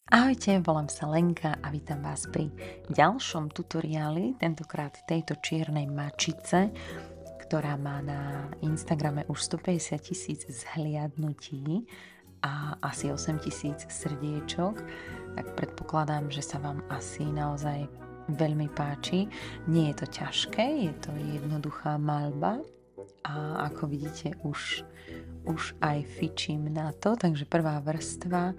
Ahojte, volám sa Lenka a vítam vás pri ďalšom tutoriáli, tentokrát tejto čiernej mačice, ktorá má na Instagrame už 150 000 zhliadnutí a asi 8 000 srdiečok, tak predpokladám, že sa vám asi naozaj veľmi páči. Nie je to ťažké, je to jednoduchá maľba a ako vidíte už aj fičím na to, takže prvá vrstva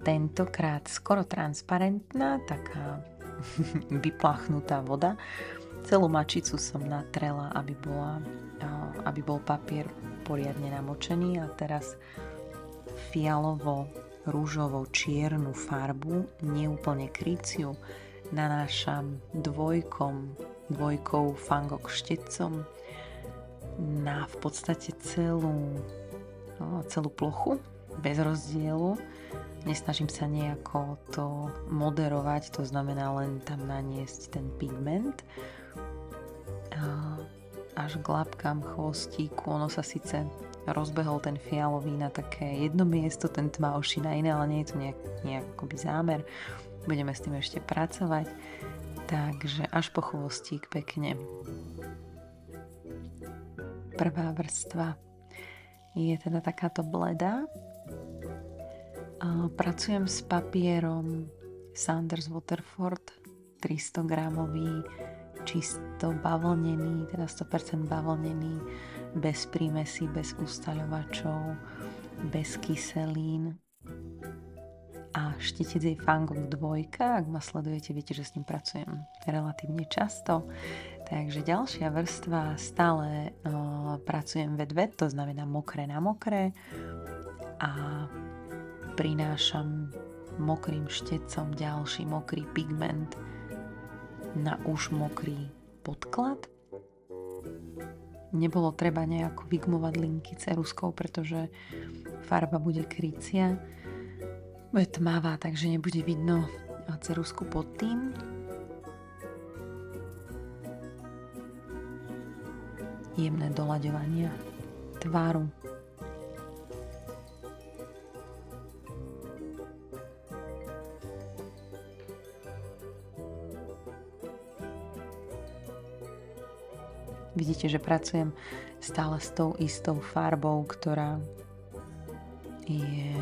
tentokrát skoro transparentná, taká vypláchnutá voda. Celú mačicu som natrela, aby bol papier poriadne namočený a teraz fialovo-rúžovo čiernu farbu, neúplne kryciu, nanášam dvojkou fangok štecom na v podstate celú plochu bez rozdielu. Nesnažím sa nejako to moderovať, to znamená len tam naniesť ten pigment až k labkám chvostíku. Ono sa síce rozbehol ten fialový na také jedno miesto, ten tmavší na iné, ale nie je to nejaký zámer. Budeme s tým ešte pracovať, takže až po chvostík pekne. Prvá vrstva je teda takáto bledá. Pracujem s papierom Sanders Waterford 300 gramový, čisto bavlnený, teda 100% bavlnený, bez prímesí, bez ustaľovačov, bez kyselín. A štítec je Fangok 2, ak ma sledujete, viete, že s ním pracujem relatívne často. Takže ďalšia vrstva, stále pracujem wet, to znamená mokré na mokré a prinášam mokrým štecom ďalší mokrý pigment na už mokrý podklad. Nebolo treba nejako vygmovať linky ceruskou, pretože farba bude krycia. Bude tmavá, takže nebude vidno cerusku pod tým. Jemné doľaďovania tváru. Vidíte, že pracujem stále s tou istou farbou, ktorá je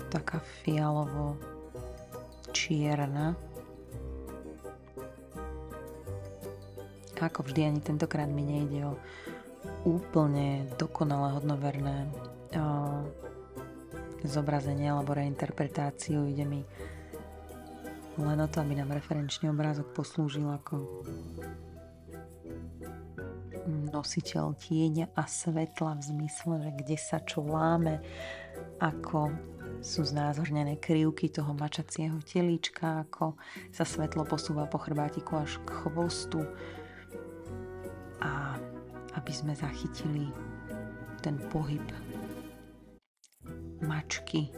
taká fialovo-čierna. Ako vždy, ani tentokrát mi nejde o úplne dokonalé hodnoverné zobrazenie alebo reinterpretáciu. Ide mi len o to, aby nám referenčný obrázok poslúžil ako nositeľ tieňa a svetla v zmysle, že kde sa čo láme, ako sú znázornené krivky toho mačacieho telíčka, ako sa svetlo posúva po chrbátiku až k chvostu a aby sme zachytili ten pohyb mačky,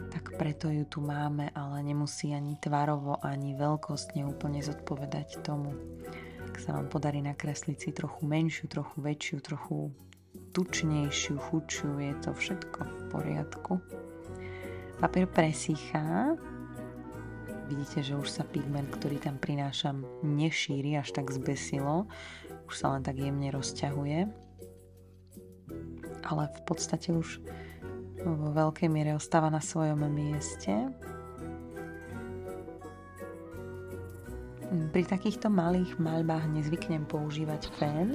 tak preto ju tu máme, ale nemusí ani tvarovo, ani veľkostne úplne zodpovedať tomu. Ak sa vám podarí nakresliť si trochu menšiu, trochu väčšiu, trochu tučnejšiu, chudšiu, je to všetko v poriadku. Papier presýchá. Vidíte, že už sa pigment, ktorý tam prinášam, nešíri až tak zbesilo. Už sa len tak jemne rozťahuje. Ale v podstate už vo veľkej miere ostáva na svojom mieste. Pri takýchto malých maľbách nezvyknem používať fén,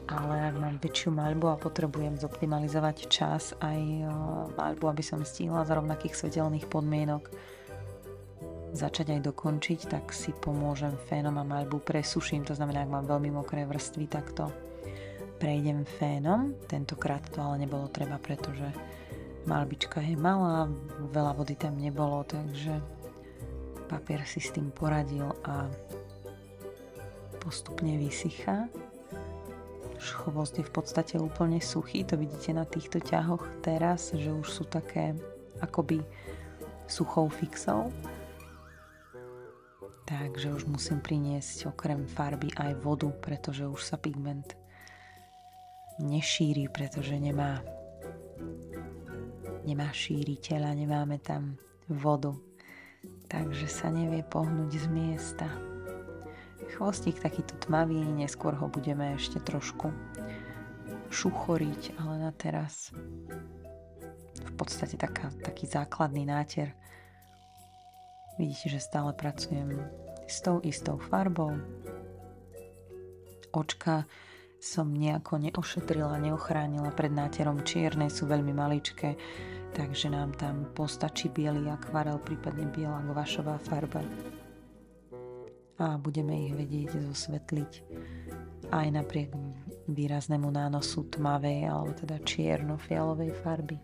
ale ak mám väčšiu maľbu a potrebujem zoptimalizovať čas aj maľbu, aby som stihla za rovnakých svetelných podmienok začať aj dokončiť, tak si pomôžem fénom a maľbu presuším. To znamená, ak mám veľmi mokré vrstvy, tak to prejdem fénom. Tentokrát to ale nebolo treba, pretože maľbička je malá, veľa vody tam nebolo, takže papier si s tým poradil a postupne vysychá. Chvost je v podstate úplne suchý, to vidíte na týchto ťahoch teraz, že už sú také akoby suchou fixou. Takže už musím priniesť okrem farby aj vodu, pretože už sa pigment nešíri, pretože nemá nemá šíriteľa, nemáme tam vodu, takže sa nevie pohnúť z miesta. Chvostík takýto tmavý, neskôr ho budeme ešte trošku šuchoriť, ale na teraz v podstate taký základný náter. Vidíte, že stále pracujem s tou istou farbou. Očka som nejako neošetrila, neochránila pred náterom čiernej, sú veľmi maličké, takže nám tam postačí biely akvarel, prípadne biela guašová farba. A budeme ich vedieť zosvetliť aj napriek výraznému nánosu tmavej alebo teda čierno-fialovej farby.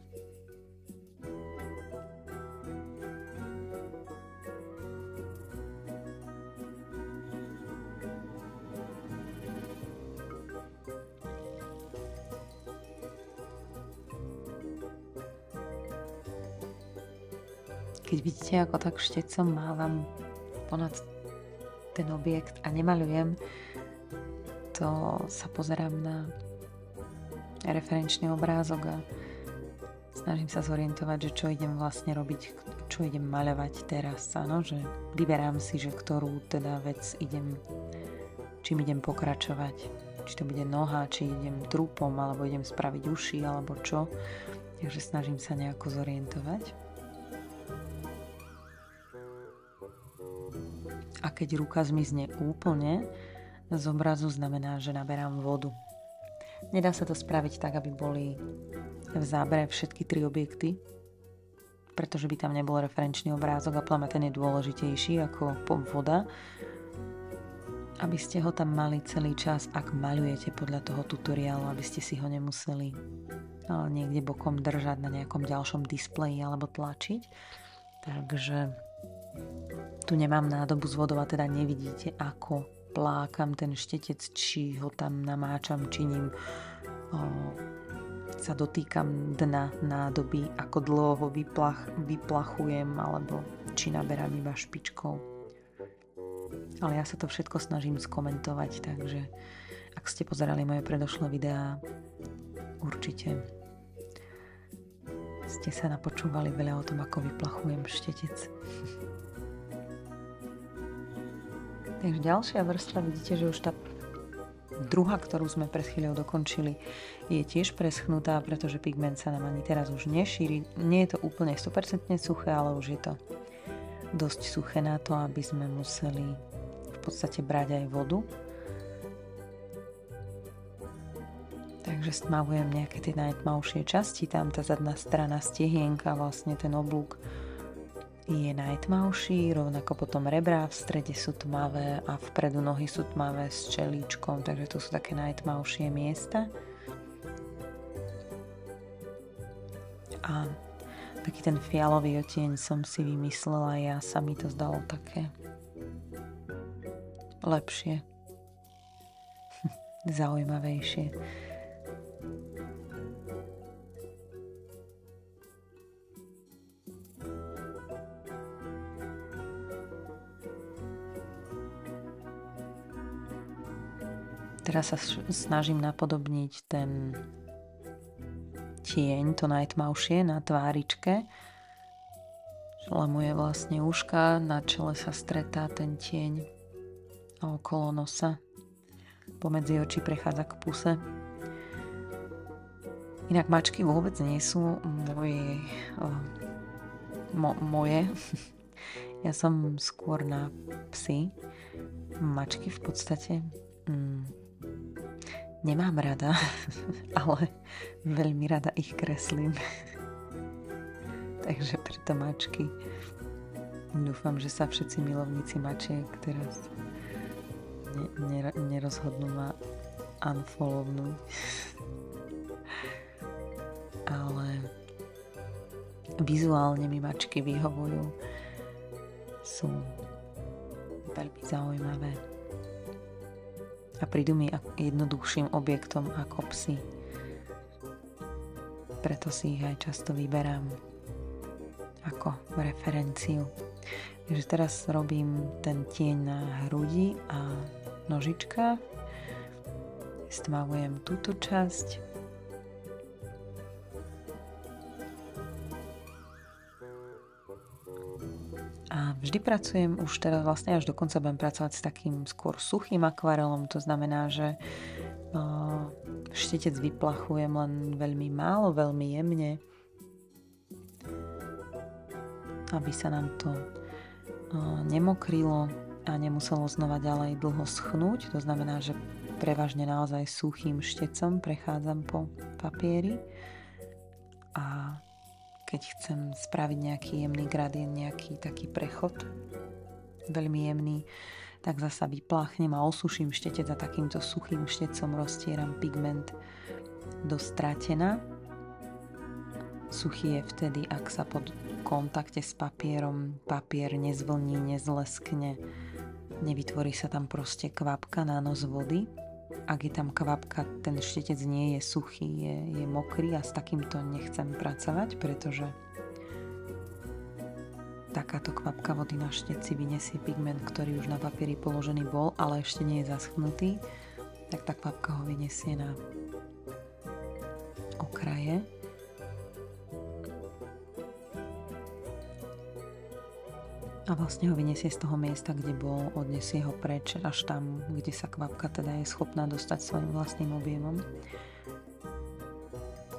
Keď vidíte, ako tak štecom mávam ponad ten objekt a nemaľujem, to sa pozerám na referenčný obrázok a snažím sa zorientovať, že čo idem vlastne robiť, čo idem maľovať teraz. Áno, že vyberám si, že ktorú teda vec čím idem pokračovať. Či to bude noha, či idem trúpom, alebo idem spraviť uši, alebo čo. Takže snažím sa nejako zorientovať. A keď ruka zmizne úplne z obrazu, znamená, že naberám vodu. Nedá sa to spraviť tak, aby boli v zábere všetky 3 objekty, pretože by tam nebol referenčný obrázok a podľa mňa ten je dôležitejší ako voda. Aby ste ho tam mali celý čas, ak maľujete podľa toho tutoriálu, aby ste si ho nemuseli niekde bokom držať na nejakom ďalšom displeji alebo tlačiť. Takže tu nemám nádobu s vodou a teda nevidíte, ako plákam ten štetec, či ho tam namáčam, či ním sa dotýkam dna nádoby, ako dlho ho vyplachujem, alebo či naberám iba špičkou. Ale ja sa to všetko snažím skomentovať, takže ak ste pozerali moje predošlé videá, určite ste sa napočúvali veľa o tom, ako vyplachujem štetec. Takže ďalšia vrstva, vidíte, že už tá druhá, ktorú sme pred chvíľou dokončili, je tiež preschnutá, pretože pigment sa nám ani teraz už nešíri. Nie je to úplne 100% suché, ale už je to dosť suché na to, aby sme museli v podstate brať aj vodu. Takže stmavujem nejaké tie najtmavšie časti, tam tá zadná strana stehienka, vlastne ten oblúk je najtmavší, rovnako potom rebrá v strede sú tmavé a vpredu nohy sú tmavé s čelíčkom, takže to sú také najtmavšie miesta. A taký ten fialový odtieň som si vymyslela ja, sa mi to zdalo také lepšie, zaujímavejšie. Teraz sa snažím napodobniť ten tieň, to najtmavšie na tváričke. Lemuje vlastne uška, na čele sa stretá ten tieň a okolo nosa. Pomedzi oči prechádza k puse. Inak mačky vôbec nie sú moje. Ja som skôr na psy. Mačky v podstate nemám rada, ale veľmi rada ich kreslím. Takže preto mačky. Dúfam, že sa všetci milovníci mačiek teraz nerozhodnú ma unfollownúť. Ale vizuálne mi mačky vyhovujú. Sú veľmi zaujímavé. A prídu mi jednoduchším objektom ako psi. Preto si ich aj často vyberám ako referenciu. Takže teraz robím ten tieň na hrudi a nožičkách. Stmavujem túto časť. A vždy pracujem, už teraz vlastne až do konca budem pracovať s takým skôr suchým akvarelom, to znamená, že štetec vyplachujem len veľmi málo, veľmi jemne, aby sa nám to nemokrilo a nemuselo znova ďalej dlho schnúť. To znamená, že prevažne naozaj suchým štecom prechádzam po papieri a keď chcem spraviť nejaký jemný gradient, nejaký taký prechod veľmi jemný, tak zasa vypláchnem a osuším štetec a takýmto suchým štecom roztieram pigment do stratena. Suchý je vtedy, ak sa pod kontakte s papierom papier nezvlní, nezleskne, nevytvorí sa tam proste kvapka, nános vody. Ak je tam kvapka, ten štetec nie je suchý, je mokrý a s takýmto nechcem pracovať, pretože takáto kvapka vody na šteci vyniesie pigment, ktorý už na papieri položený bol, ale ešte nie je zaschnutý, tak tá kvapka ho vyniesie na okraje. A vlastne ho vyniesie z toho miesta, kde bol, odniesie ho preč až tam, kde sa kvapka teda je schopná dostať svojim vlastným objemom.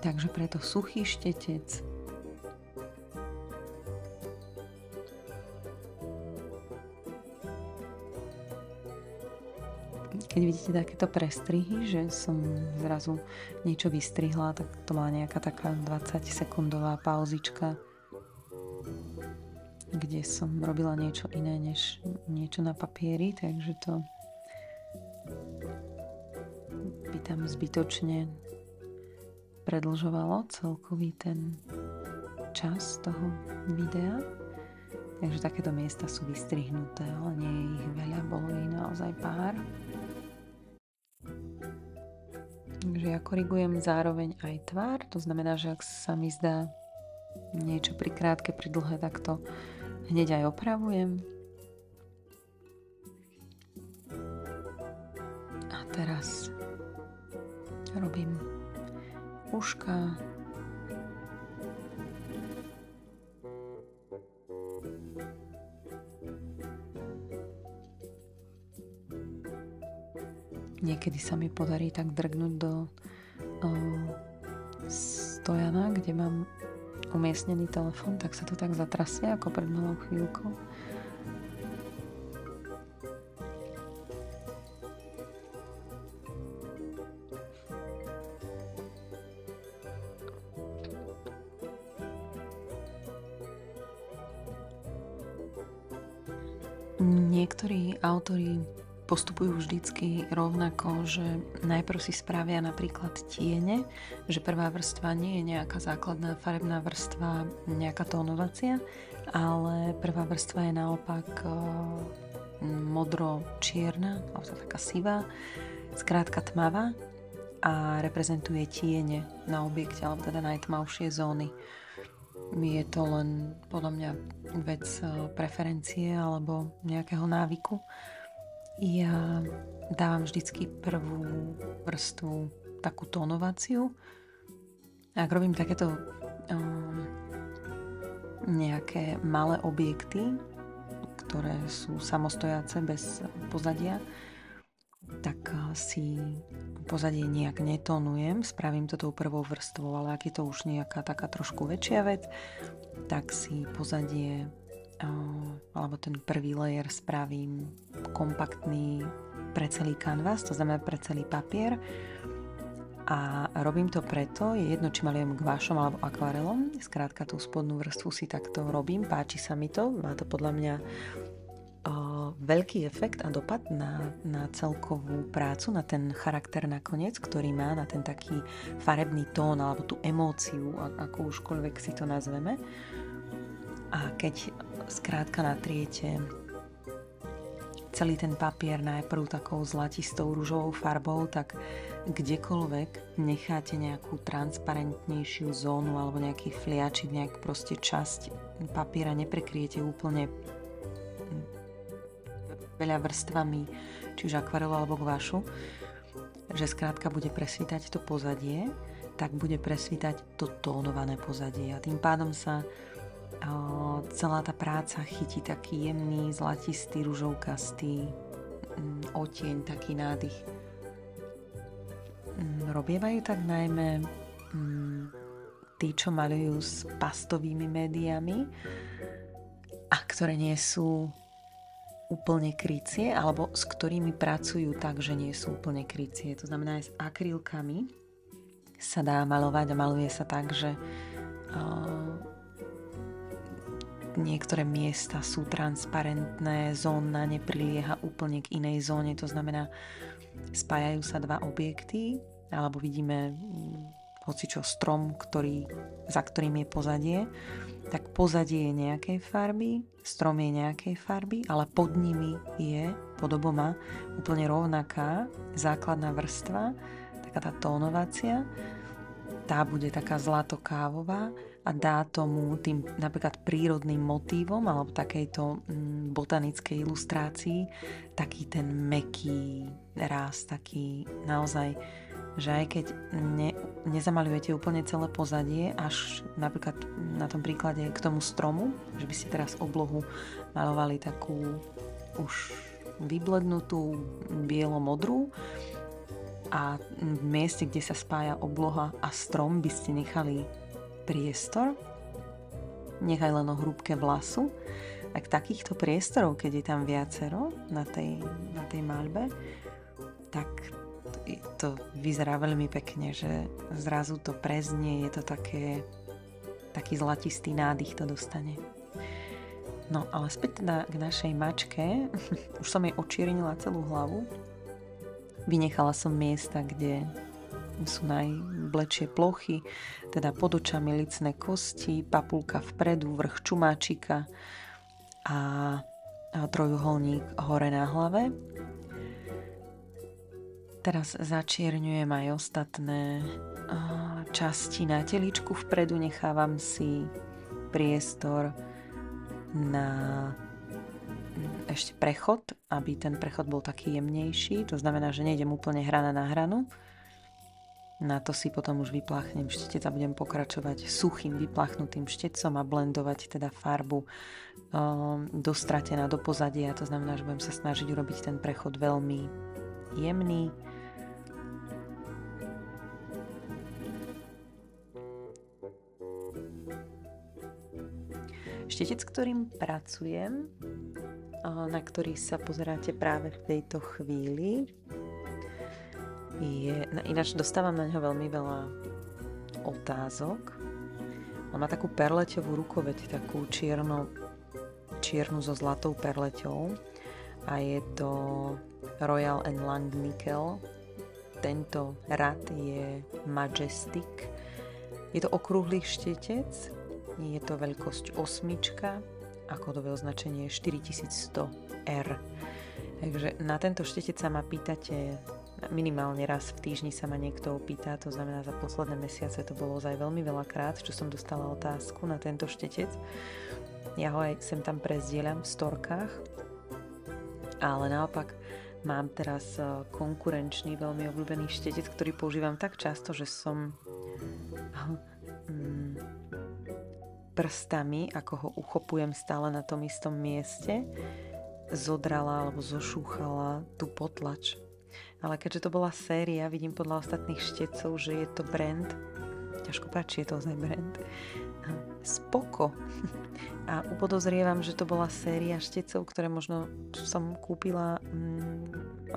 Takže preto suchý štetec, keď vidíte takéto prestrihy, že som zrazu niečo vystrihla, tak to má nejaká taká 20-sekundová pauzička, kde som robila niečo iné než niečo na papieri, takže to by tam zbytočne predĺžovalo celkový ten čas toho videa. Takže takéto miesta sú vystrihnuté, ale nie je ich veľa, bolo ich naozaj pár. Takže ja korigujem zároveň aj tvár, to znamená, že ak sa mi zdá niečo prikrátke, pridlhé, tak to hneď aj opravujem. A teraz robím uška. Niekedy sa mi podarí tak drgnúť do stojana, kde mám umiestnený telefón, tak sa to tak zatrasie ako pred malou chvíľkou. Niektorí autori postupujú vždycky rovnako, že najprv si spravia napríklad tiene, že prvá vrstva nie je nejaká základná farebná vrstva, nejaká tónovacia, ale prvá vrstva je naopak modro-čierna, alebo taká sivá, skrátka tmavá a reprezentuje tiene na objekte, alebo teda najtmavšie zóny. Je to len podľa mňa vec preferencie alebo nejakého návyku. Ja dávam vždycky prvú vrstvu takú tónovaciu. Ak robím takéto nejaké malé objekty, ktoré sú samostojace bez pozadia, tak si pozadie nejak netónujem, spravím to tou prvou vrstvou, ale ak je to už nejaká taká trošku väčšia vec, tak si pozadie alebo ten prvý layer spravím kompaktný pre celý kanvas, to znamená pre celý papier. A robím to preto, je jedno, či malujem gouašom alebo akvarelom, skrátka tú spodnú vrstvu si takto robím, páči sa mi to, má to podľa mňa veľký efekt a dopad na celkovú prácu, na ten charakter nakoniec, ktorý má, na ten taký farebný tón alebo tú emóciu, ako užkoľvek si to nazveme. A keď skrátka natriete celý ten papier najprv takou zlatistou ružovou farbou, tak kdekoľvek necháte nejakú transparentnejšiu zónu alebo nejaký fliačik, nejak proste časť papiera neprekryjete úplne veľa vrstvami, či už akvarelu alebo gouašu, že skrátka bude presvítať to pozadie, tak bude presvítať to tónované pozadie a tým pádom sa celá tá práca chytí taký jemný, zlatistý, ružovkastý odtieň, taký nádych. Robievajú tak najmä tí, čo maľujú s pastovými médiami a ktoré nie sú úplne krycie, alebo s ktorými pracujú tak, že nie sú úplne krycie. To znamená, aj s akrylkami sa dá maľovať a maľuje sa tak, že niektoré miesta sú transparentné, zóna neprilieha úplne k inej zóne, to znamená, spájajú sa dva objekty, alebo vidíme hocičo strom, za ktorým je pozadie, tak pozadie je nejakej farby, strom je nejakej farby, ale pod nimi je pod oboma úplne rovnaká základná vrstva, taká tá tónovacia, tá bude taká zlato-kávová a dá tomu tým napríklad prírodným motívom alebo takejto botanickej ilustrácii taký ten mäkký ráz, taký naozaj, že aj keď nezamaľujete úplne celé pozadie, až napríklad na tom príklade k tomu stromu, že by ste teraz oblohu maľovali takú už vyblednutú bielo-modrú a v mieste, kde sa spája obloha a strom, by ste nechali priestor, nechaj len o hrúbke vlasu. Tak takýchto priestorov, keď je tam viacero na tej maľbe, tak to vyzerá veľmi pekne, že zrazu to preznie, je to taký zlatistý nádych to dostane. No ale späť teda k našej mačke. Už som jej očiernila celú hlavu. Vynechala som miesta, kde sú najblečšie plochy, teda pod očami licné kosti, papulka vpredu, vrch čumáčika a trojuholník hore na hlave. Teraz začierňujem aj ostatné časti na teličku vpredu, nechávam si priestor na ešte prechod, aby ten prechod bol taký jemnejší, to znamená, že nejdem úplne hrana na hranu. Na to si potom už vypláchnem štec a budem pokračovať suchým vypláchnutým štecom a blendovať teda farbu dostratená do pozadia. To znamená, že budem sa snažiť urobiť ten prechod veľmi jemný. Štecec, ktorým pracujem, na ktorý sa pozeráte práve v tejto chvíli, ináč dostávam na ňo veľmi veľa otázok. On má takú perleťovú rukoveď, takú čiernu so zlatou perleťou a je to Royal & Langnickel. Tento rad je Majestic. Je to okrúhly štetec, je to veľkosť 8 a kódové označenie 4100R. Takže na tento štetec sa ma pýtate minimálne raz v týždni, sa ma niekto opýta, to znamená za posledné mesiace to bolo ozaj veľmi veľakrát, čo som dostala otázku na tento štetec. Ja ho aj sem tam prezdieľam v storkách, ale naopak mám teraz konkurenčný, veľmi obľúbený štetec, ktorý používam tak často, že som prstami, ako ho uchopujem stále na tom istom mieste, zodrala alebo zošúchala tú potlač. Ale keďže to bola séria, vidím podľa ostatných štecov, že je to brand, ťažko páči, je to ozaj brand, Spoko. A upodozrievam, že to bola séria štecov, ktoré možno som kúpila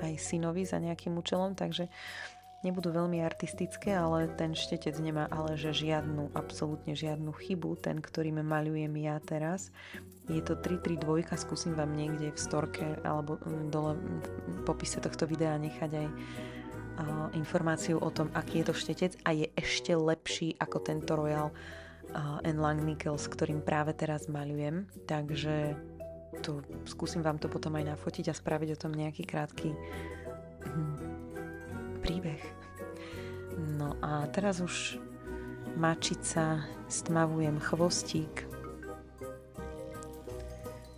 aj synovi za nejakým účelom, takže nebudú veľmi artistické, ale ten štetec nemá ale že absolútne žiadnu chybu, ten, ktorým maľujem ja teraz. Je to 332, skúsim vám niekde v storke alebo dole v popise tohto videa nechať aj informáciu o tom, aký je to štetec a je ešte lepší ako tento Royal & Langnickel, s ktorým práve teraz maľujem. Takže skúsim vám to potom aj nafotiť a spraviť o tom nejaký krátky príbeh. No a teraz už mačica, stmavujem chvostík.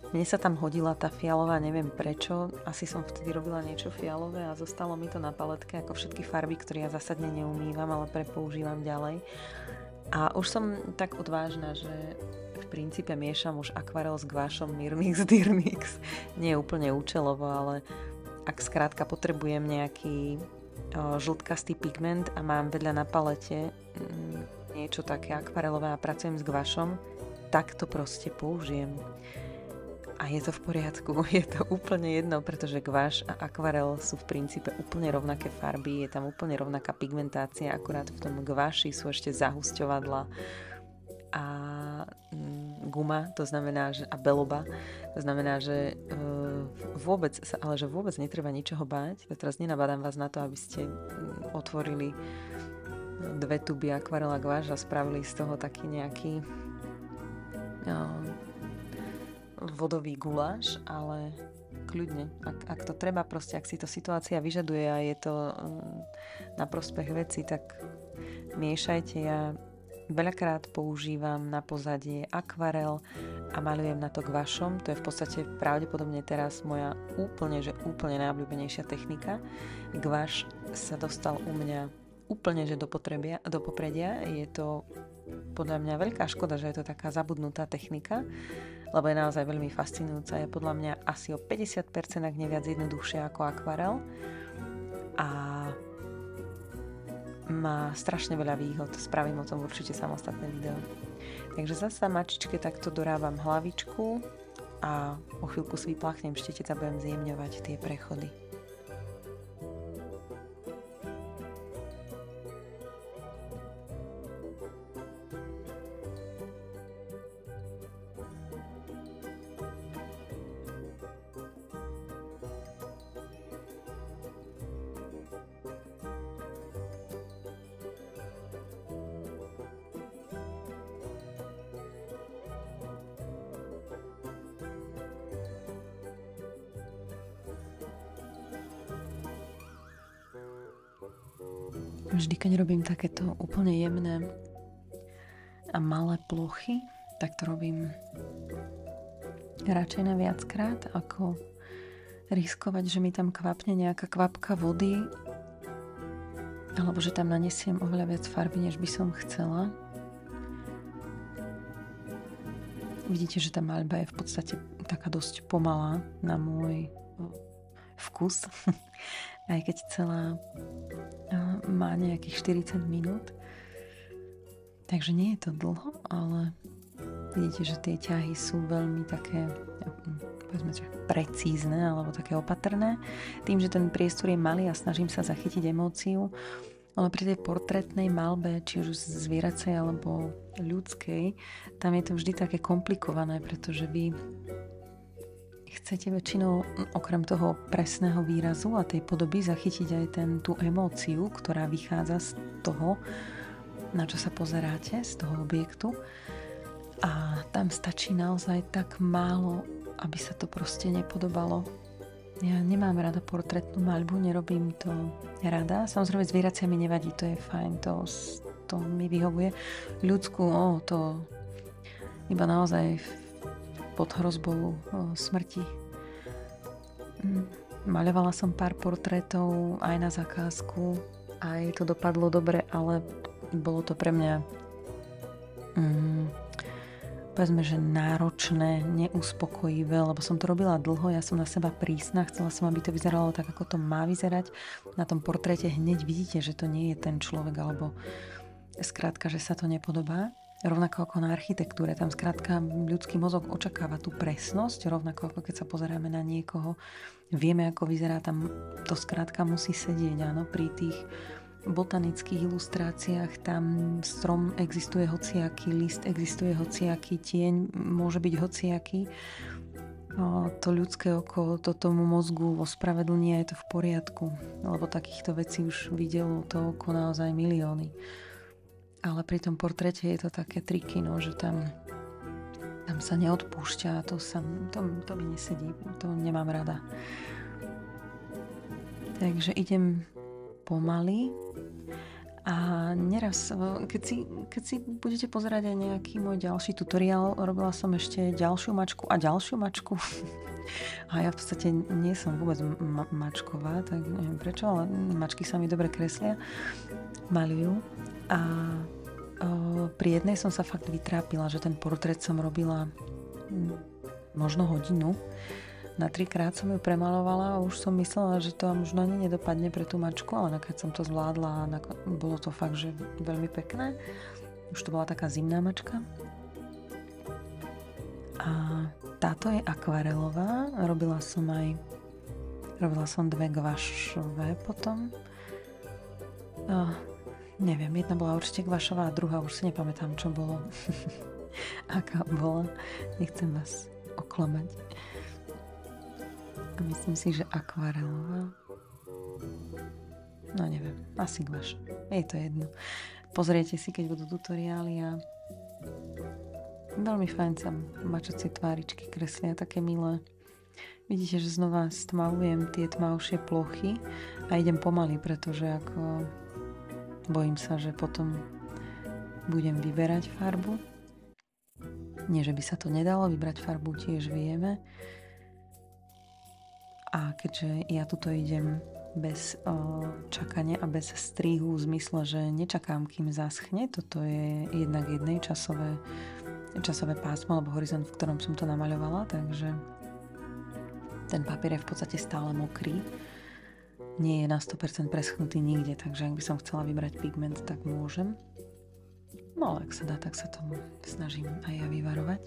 Mne sa tam hodila tá fialová, neviem prečo, asi som vtedy robila niečo fialové a zostalo mi to na paletke ako všetky farby, ktoré ja zásadne neumývam, ale prepoužívam ďalej. A už som tak odvážna, že v princípe miešam už akvarel s guašom Mirmix Dirmix. Nie úplne účelovo, ale ak skrátka potrebujem nejaký žltkastý pigment a mám vedľa na palete niečo také akvarelové a pracujem s guašom, tak to proste použijem. A je to v poriadku, je to úplne jedno, pretože guaš a akvarel sú v princípe úplne rovnaké farby, je tam úplne rovnaká pigmentácia, akurát v tom guaši sú ešte zahusťovadla a guma, to znamená, že, a beloba, to znamená, že vôbec netreba ničoho báť. Ja teraz nenabádam vás na to, aby ste otvorili 2 tuby akvarela guaš a spravili z toho taký nejaký vodový guláš, ale kľudne, ak to treba proste, ak si to situácia vyžaduje a je to na prospech veci, tak miešajte. Ja veľakrát používam na pozadie akvarel a malujem na to guašom. To je v podstate pravdepodobne teraz moja úplne najobľúbenejšia technika. Guaš sa dostal u mňa úplne že do popredia. Je to podľa mňa veľká škoda, že je to taká zabudnutá technika, lebo je naozaj veľmi fascinujúca. Je podľa mňa asi o 50%, ak nie viac, jednoduchšia ako akvarel a má strašne veľa výhod. Spravím o tom určite samostatné video. Takže zasa mačičke takto dorávam hlavičku a o chvíľku si vyplachnem štítec a budem zjemňovať tie prechody. Vždy, keď robím takéto úplne jemné a malé plochy, tak to robím radšej na viackrát, ako riskovať, že mi tam kvapne nejaká kvapka vody alebo že tam nanesiem oveľa viac farby, než by som chcela. Vidíte, že tá maľba je v podstate taká dosť pomalá na môj vkus. Aj keď celá má nejakých 40 minút. Takže nie je to dlho, ale vidíte, že tie ťahy sú veľmi také, povedzme, precízne alebo také opatrné. Tým, že ten priestor je malý a snažím sa zachytiť emóciu, ale pri tej portrétnej maľbe, či už zvieracej alebo ľudskej, tam je to vždy také komplikované, pretože vy chcete väčšinou okrem toho presného výrazu a tej podoby zachytiť aj tú emóciu, ktorá vychádza z toho, na čo sa pozeráte, z toho objektu. A tam stačí naozaj tak málo, aby sa to proste nepodobalo. Ja nemám rada portrétnu maľbu, nerobím to rada. Samozrejme zvieracia mi nevadí, to je fajn, to mi vyhovuje. Ľudskú, to iba naozaj pod hrozbou smrti. Maľovala som pár portrétov aj na zakázku, aj to dopadlo dobre, ale bolo to pre mňa povedzme, že náročné, neuspokojivé, lebo som to robila dlho, ja som na seba prísna, chcela som, aby to vyzeralo tak, ako to má vyzerať. Na tom portréte hneď vidíte, že to nie je ten človek, alebo skrátka, že sa to nepodobá. Rovnako ako na architektúre, tam skrátka ľudský mozog očakáva tú presnosť, rovnako ako keď sa pozeráme na niekoho, vieme ako vyzerá, tam to skrátka musí sedieť, áno, pri tých botanických ilustráciách tam strom existuje hociaký, list existuje hociaký, tieň môže byť hociaký, to ľudské oko to tomu mozgu ospravedlní a je to v poriadku, lebo takýchto vecí už videlo to oko naozaj milióny. Ale pri tom portréte je to také triky, že tam sa neodpúšťa, to mi nesedí, to nemám rada. Takže idem pomaly a neraz, keď si budete pozerať aj nejaký môj ďalší tutoriál, robila som ešte ďalšiu mačku a ďalšiu mačku. A ja v podstate nie som vôbec mačková, tak neviem prečo, ale mačky sa mi dobre kreslia, maľujú. A Pri jednej som sa fakt vytrápila, že ten portrét som robila možno hodinu. Na 3-krát som ju premalovala a už som myslela, že to možno ani nedopadne pre tú mačku, ale nakoniec som to zvládla a bolo to fakt, že veľmi pekné. Už to bola taká zimná mačka. A táto je akvarelová. Robila som 2 gvašové potom. Neviem, jedna bola určite gvašová a druhá už si nepamätám, čo bolo. Aká bola. Nechcem vás oklamať. A myslím si, že akvarelová. No neviem, asi gvaš. Je to jedno. Pozriete si, keď budú tutoriály a veľmi fajn sa mačacie tváričky kreslia, také milé. Vidíte, že znova stmavujem tie tmavšie plochy a idem pomaly, pretože ako bojím sa, že potom budem vyberať farbu. Nie, že by sa to nedalo, vybrať farbu tiež vieme. A keďže ja tuto idem bez čakania a bez strihu v zmysle, že nečakám, kým zaschne, toto je jednak jednej časové pásmo alebo horizont, v ktorom som to namaľovala, takže ten papier je v podstate stále mokrý. Nie je na 100% preschnutý nikde, takže ak by som chcela vybrať pigment, tak môžem. No ale ak sa dá, tak sa tomu snažím aj ja vyvarovať.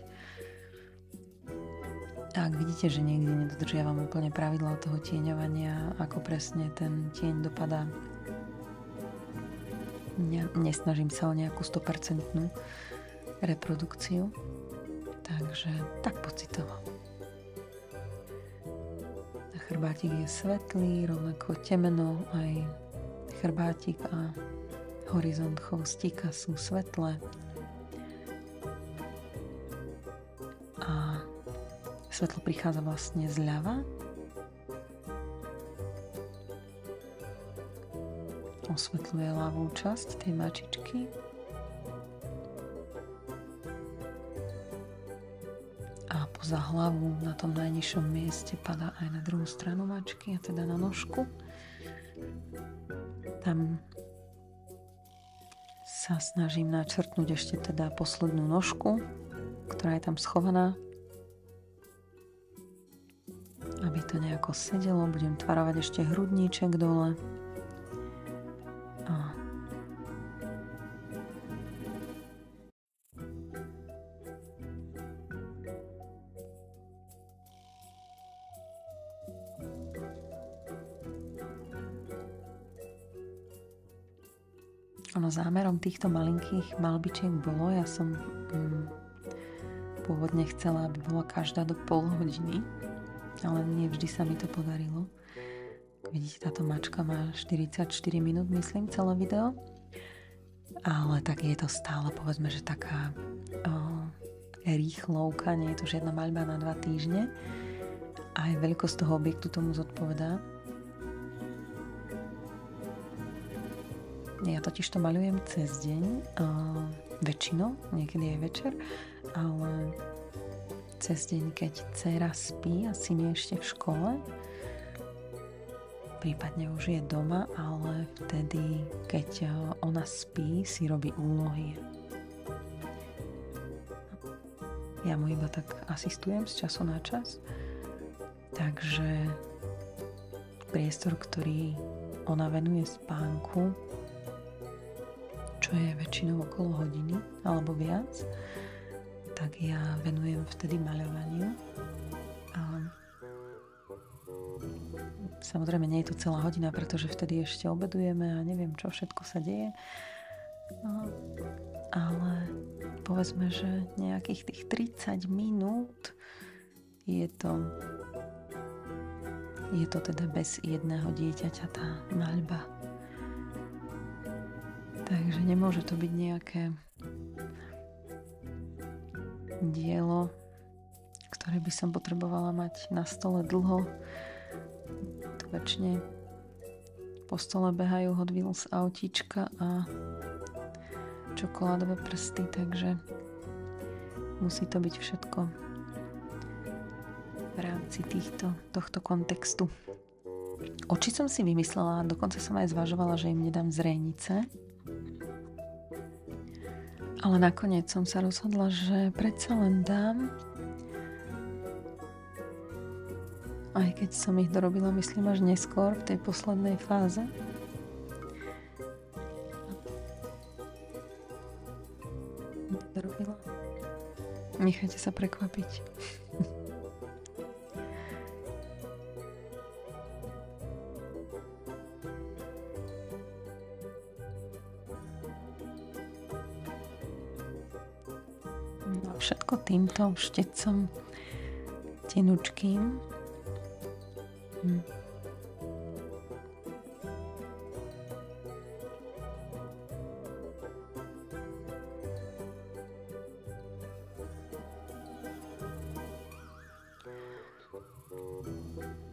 Tak vidíte, že niekde nedodržiavam úplne pravidlá toho tieňovania, ako presne ten tieň dopadá. Nesnažím sa o nejakú 100% reprodukciu, takže tak pocitovo. Chrbátik je svetlý, rovnako temeno, aj chrbátik a horizont chvostíka sú svetlé. A svetlo prichádza vlastne zľava. Osvetľuje ľavú časť tej mačičky. Za hlavu na tom najnižšom mieste padá aj na druhú stranu mačky, a teda na nožku. Tam sa snažím načrtnúť ešte teda poslednú nožku, ktorá je tam schovaná. Aby to nejako sedelo, budem tvarovať ešte hrudníček dole. Zámerom týchto malinkých malbičiek bolo, ja som pôvodne chcela, aby bola každá do pol hodiny, ale nie vždy sa mi to podarilo. Vidíte, táto mačka má 44 minút, myslím, celé video, ale tak je to stále, povedzme, že taká rýchlovka, nie je to žiadna maľba na 2 týždne. Aj veľkosť toho objektu tomu zodpovedá. Ja totiž to maľujem cez deň, väčšinou, niekedy aj večer, ale cez deň, keď dcéra spí a syn je ešte v škole, prípadne už je doma, ale vtedy, keď ona spí, si robí úlohy. Ja mu iba tak asistujem z času na čas, takže priestor, ktorý ona venuje spánku, čo je väčšinou okolo hodiny alebo viac, tak ja venujem vtedy maľovaniu. A samozrejme nie je to celá hodina, pretože vtedy ešte obedujeme a neviem, čo všetko sa deje. Ale povedzme, že nejakých tých 30 minút je to teda bez jedného dieťaťa tá maľba. Takže nemôže to byť nejaké dielo, ktoré by som potrebovala mať na stole dlho. Tu väčšine po stole behajú Hot Wheels autíčka a čokoládové prsty, takže musí to byť všetko v rámci tohto kontextu. Oči som si vymyslela, dokonca som aj zvažovala, že im nedám zrejnice. Ale nakoniec som sa rozhodla, že predsa len dám. Aj keď som ich dorobila, myslím, až neskôr v tej poslednej fáze. Dorobila. Nechajte sa prekvapiť. No, všetko týmto štecom tenučkým.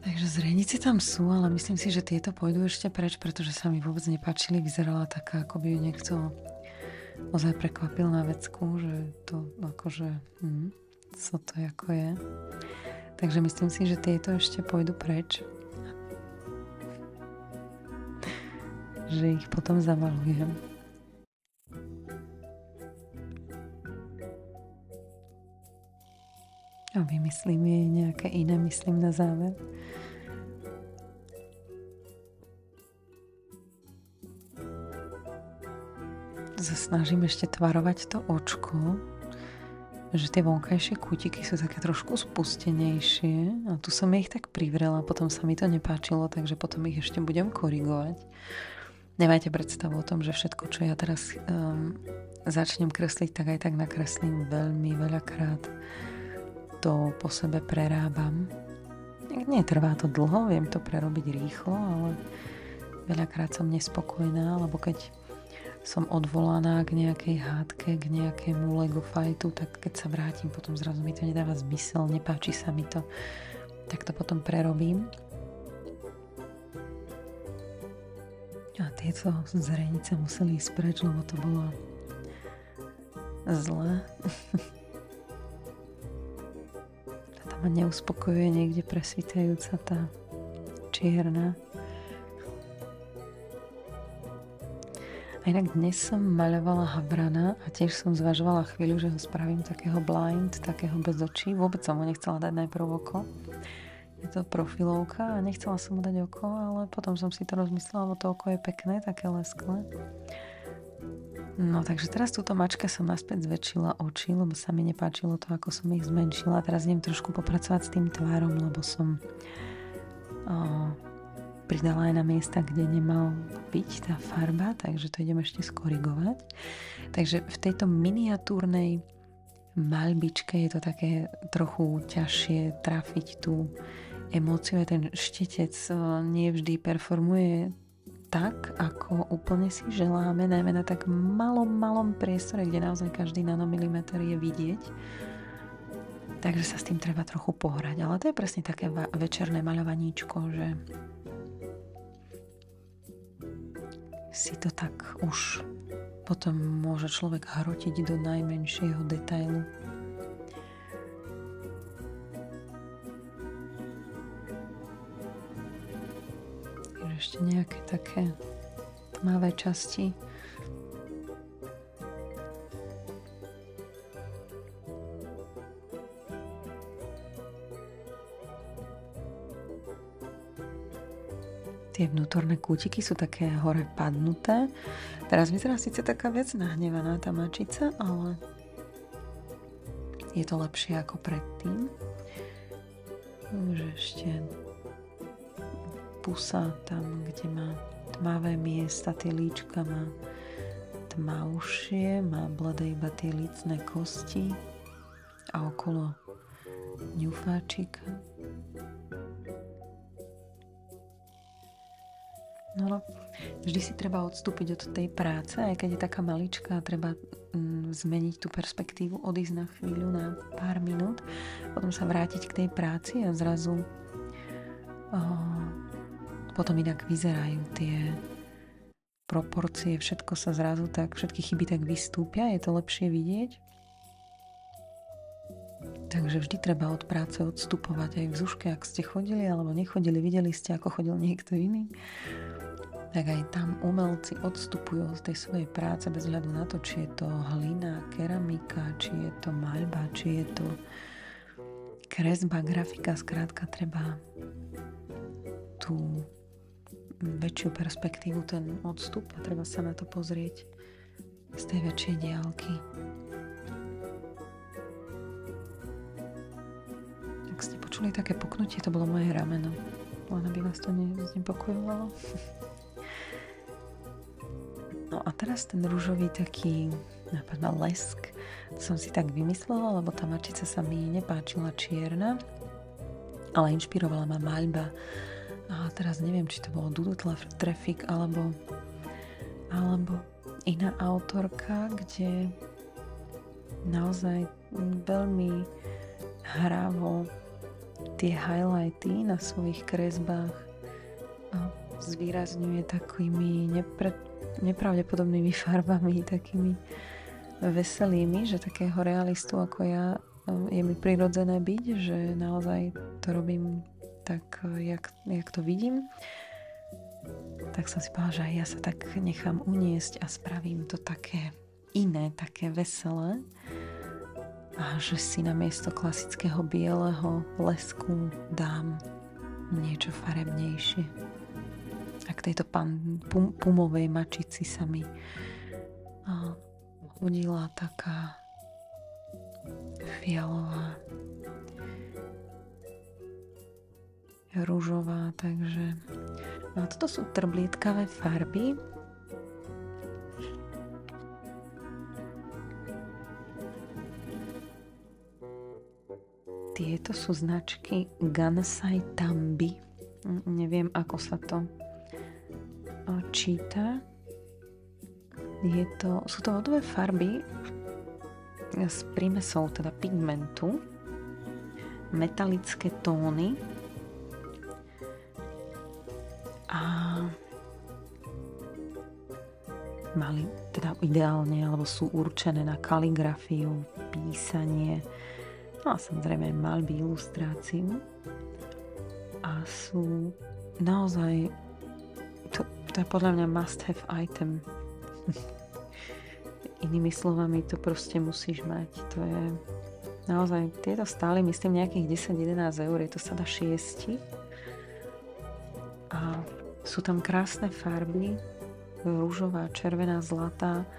Takže zrenice tam sú, ale myslím si, že tieto pôjdu ešte preč, pretože sa mi vôbec nepáčili. Vyzerala taká, ako by ju niekto ozaj prekvapil na vecku, že to akože co to ako je. Takže myslím si, že tieto ešte pôjdu preč. Že ich potom zamalujem. A vymyslím jej nejaké iné, myslím, na záver. Snažím ešte tvarovať to očko, že tie vonkajšie kútiky sú také trošku spustenejšie a tu som ich tak privrela, potom sa mi to nepáčilo, takže potom ich ešte budem korigovať. Nemajte predstavu o tom, že všetko, čo ja teraz začnem kresliť, tak aj tak nakreslím veľmi veľakrát. To po sebe prerábam. Netrvá to dlho, viem to prerobiť rýchlo, ale veľakrát som nespokojná, lebo keď som odvolaná k nejakej hádke, k nejakému Lego fightu, tak keď sa vrátim, potom zrazu mi to nedáva zmysel, nepáči sa mi to, tak to potom prerobím. A tieto zrenice museli ísť preč, lebo to bolo zlé. Tá ma neuspokojuje niekde presvítajúca tá čierna. A inak dnes som maľovala Havrana a tiež som zvažovala chvíľu, že ho spravím takého blind, takého bez očí. Vôbec som mu nechcela dať najprv oko. Je to profilovka a nechcela som mu dať oko, ale potom som si to rozmyslela, lebo to oko je pekné, také lesklé. No takže teraz túto mačke som naspäť zväčšila oči, lebo sa mi nepáčilo to, ako som ich zmenšila. Teraz idem trošku popracovať s tým tvárom, lebo som pridala aj na miesta, kde nemal byť tá farba, takže to idem ešte skorigovať. Takže v tejto miniatúrnej maľbičke je to také trochu ťažšie trafiť tú emóciu. Ten štetec nie vždy performuje tak, ako úplne si želáme, najmä na tak malom priestore, kde naozaj každý nanomilimeter je vidieť. Takže sa s tým treba trochu pohrať. Ale to je presne také večerné maľovaníčko, že si to tak už potom môže človek hrotiť do najmenšieho detailu. Ešte nejaké také tmavé časti. Tie vnútorné kútiky sú také hore padnuté. Teraz vyzerá síce taká vec nahnevaná tá mačica, ale je to lepšie ako predtým. Už ešte pusa tam, kde má tmavé miesta, tie líčka má tmavšie, má bledé iba tie lícne kosti a okolo ňufáčika. No, vždy si treba odstúpiť od tej práce, aj keď je taká maličká, treba zmeniť tú perspektívu, odísť na chvíľu, na pár minút, potom sa vrátiť k tej práci a zrazu potom inak vyzerajú tie proporcie, všetko sa zrazu tak, všetky chyby tak vystúpia, je to lepšie vidieť. Takže vždy treba od práce odstupovať aj v zuške, ak ste chodili alebo nechodili, videli ste, ako chodil niekto iný. tak aj tam umelci odstupujú z tej svojej práce bez hľadu na to, či je to hlina, keramika, či je to maľba, či je to kresba, grafika. Skrátka treba tú väčšiu perspektívu, ten odstup, a treba sa na to pozrieť z tej väčšej diaľky. Ak ste počuli také puknutie, to bolo moje rameno, len aby vás to znepokojovalo. No a teraz ten ružový taký napadá lesk, to som si tak vymyslela, lebo tá mačica sa mi nepáčila čierna, ale inšpirovala ma maľba. A teraz neviem, či to bolo Dudu Traffic alebo iná autorka, kde naozaj veľmi hrávo tie highlighty na svojich kresbách zvýrazňuje takými nepravdepodobnými farbami, takými veselými, že takého realistu ako ja je mi prirodzené byť, že naozaj to robím tak, jak to vidím. Tak som si povedala, že aj ja sa tak nechám uniesť a spravím to také iné, také veselé, a že si namiesto klasického bieleho lesku dám niečo farebnejšie. A k tejto pumovej mačici sa mi hodila taká fialová, ružová, takže no, toto sú trblietkavé farby. Tieto sú značky Gansai Tambi. Neviem, ako sa to číta. Sú to vodové farby s prímesou teda pigmentu, metalické tóny a mali teda ideálne, alebo sú určené na kaligrafiu, písanie, no a samozrejme maľby, ilustráciu, a sú naozaj to je podľa mňa must have item. Inými slovami, to proste musíš mať. To je naozaj, tieto stáli myslím nejakých 10-11 eur, je to sada 6 a sú tam krásne farby, ružová, červená, zlatá,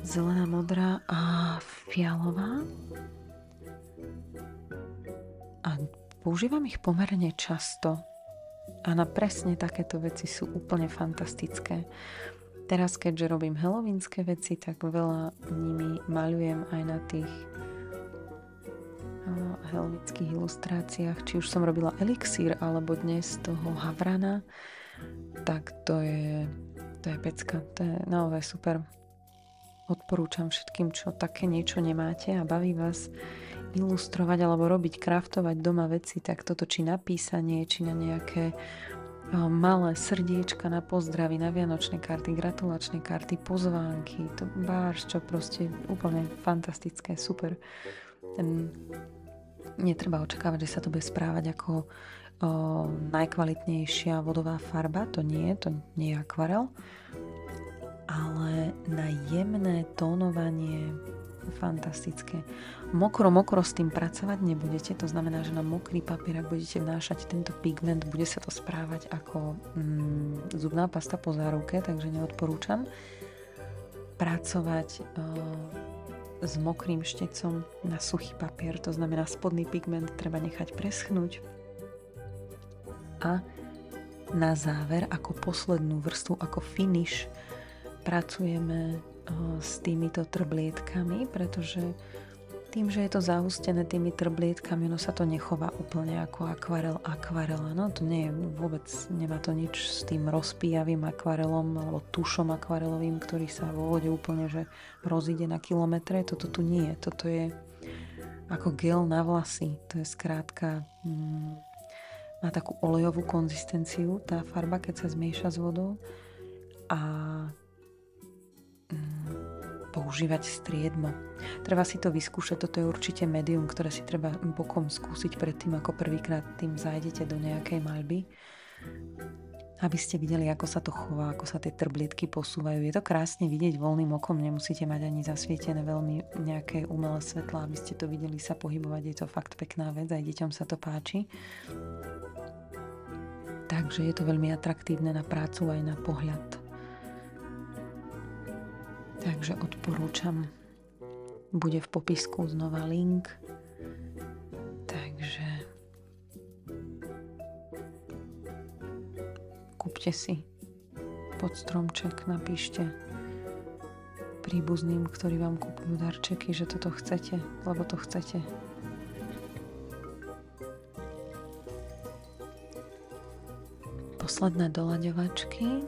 zelená, modrá a fialová, a používam ich pomerne často a na presne takéto veci sú úplne fantastické. Teraz, keďže robím halloweenské veci, tak veľa nimi maľujem aj na tých halloweenských ilustráciách. Či už som robila elixír, alebo dnes toho havrana, tak to je pecka. To je naozaj super. Odporúčam všetkým, čo také niečo nemáte a baví vás ilustrovať alebo robiť, kraftovať doma veci, tak toto či na písanie, či na nejaké malé srdiečka na pozdravy, na vianočné karty, gratulačné karty, pozvánky, to báš, čo proste úplne fantastické, super. Netreba očakávať, že sa to bude správať ako najkvalitnejšia vodová farba, to nie je akvarel, ale na jemné tónovanie fantastické. Mokro s tým pracovať nebudete, to znamená, že na mokrý papier, ak budete vnášať tento pigment, bude sa to správať ako zubná pasta po záruke, takže neodporúčam pracovať s mokrým štecom na suchý papier, to znamená spodný pigment treba nechať preschnúť a na záver ako poslednú vrstvu, ako finish pracujeme s týmito trblietkami, pretože tým, že je to zahustené tými trblietkami, ono sa to nechová úplne ako akvarela. No to nie je vôbec, nemá to nič s tým rozpíjavým akvarelom alebo tušom akvarelovým, ktorý sa vo vode úplne že rozíde na kilometre. Toto tu nie je. Toto je ako gel na vlasy. To je skrátka má takú olejovú konzistenciu tá farba, keď sa zmieša s vodou, a používať striedmo. Treba si to vyskúšať, toto je určite médium, ktoré si treba bokom skúsiť predtým, ako prvýkrát tým zájdete do nejakej maľby. aby ste videli, ako sa to chová, ako sa tie trblietky posúvajú. Je to krásne vidieť voľným okom, nemusíte mať ani zasvietené veľmi nejaké umelé svetla, aby ste to videli sa pohybovať. Je to fakt pekná vec, aj deťom sa to páči. Takže je to veľmi atraktívne na prácu aj na pohľad. Takže odporúčam. Bude v popisku znova link. Takže kúpte si pod stromček, napíšte príbuzným, ktorí vám kúpujú darčeky, že toto chcete, lebo to chcete. Posledné doľaďovačky.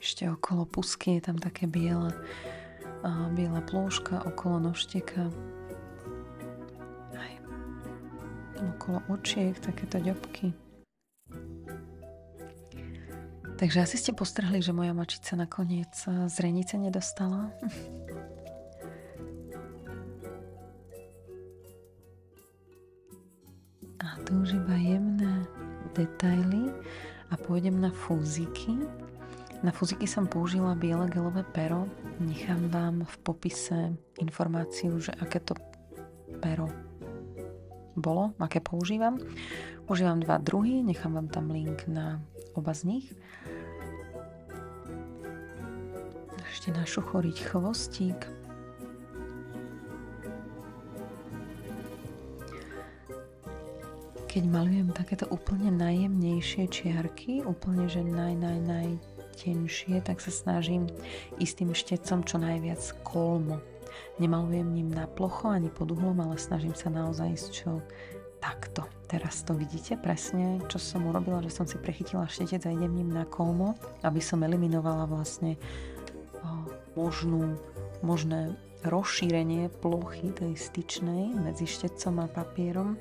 Ešte okolo pusky je tam také biela plôžka, okolo nožteka. Aj okolo očiek takéto ďobky. Takže asi ste postrhli, že moja mačica nakoniec zrenice nedostala. A tu už iba jemné detaily a pôjdem na fúziky. Na fúziky som použila biele gelové pero. Nechám vám v popise informáciu, že aké to pero bolo, aké používam. Používam 2 druhy, nechám vám tam link na oba z nich. Ešte našuchoriť chvostík. Keď malujem takéto úplne najjemnejšie čiarky, úplne že najtenšie, tak sa snažím istým štecom čo najviac kolmo. Nemalujem ním na plocho ani pod uhlom, ale snažím sa naozaj ísť čo takto. Teraz to vidíte presne, čo som urobila, že som si prechytila štecec a idem ním na kolmo, aby som eliminovala vlastne možné rozšírenie plochy tej styčnej medzi štecom a papierom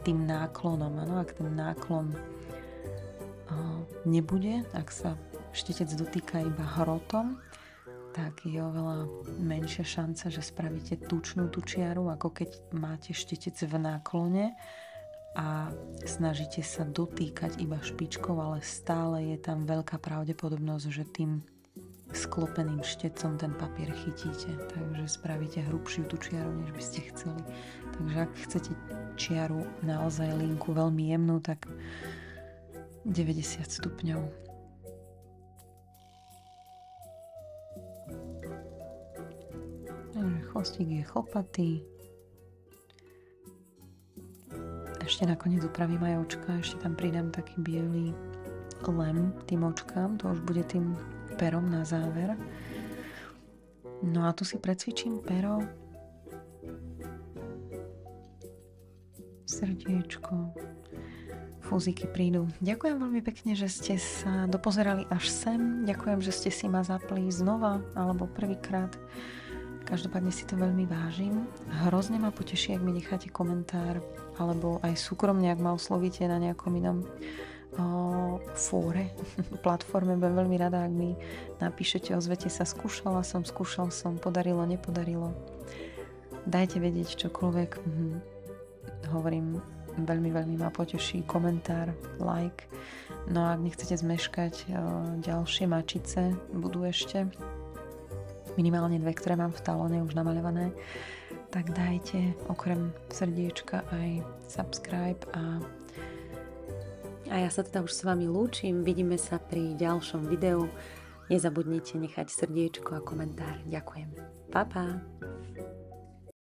tým náklonom. Ano, ak ten náklon nebude, ak sa štecec dotýka iba hrotom, tak je oveľa menšia šanca, že spravíte tučnú tú čiaru, ako keď máte štecec v náklone a snažíte sa dotýkať iba špičkou, ale stále je tam veľká pravdepodobnosť, že tým sklopeným štecom ten papier chytíte, takže spravíte hrubšiu tú čiaru, než by ste chceli. Takže ak chcete čiaru naozaj linku veľmi jemnú, tak 90 stupňov. Takže chvostík je chlpatý. Ešte nakoniec upravím aj očka, ešte tam pridám taký biely lem tým očkám, to už bude tým perom na záver. No a tu si precvičím pero, srdiečko, fúziky prídu. Ďakujem veľmi pekne, že ste sa dopozerali až sem. Ďakujem, že ste si ma zapli znova alebo prvýkrát. Každopádne si to veľmi vážim. Hrozne ma poteší, ak mi necháte komentár alebo aj súkromne, ak ma oslovíte na nejakom inom fóre, platforme. Budem veľmi rada, ak mi napíšete, ozvete sa, skúšal som, podarilo, nepodarilo. Dajte vedieť čokoľvek. Hovorím, veľmi ma poteší komentár, like. No a ak nechcete zmeškať, ďalšie mačice budú ešte. Minimálne 2, ktoré mám v talóne už namaľované. Tak dajte okrem srdiečka aj subscribe a ja sa teda už s vami lúčim. Vidíme sa pri ďalšom videu. Nezabudnite nechať srdiečko a komentár. Ďakujem. Pa, pa.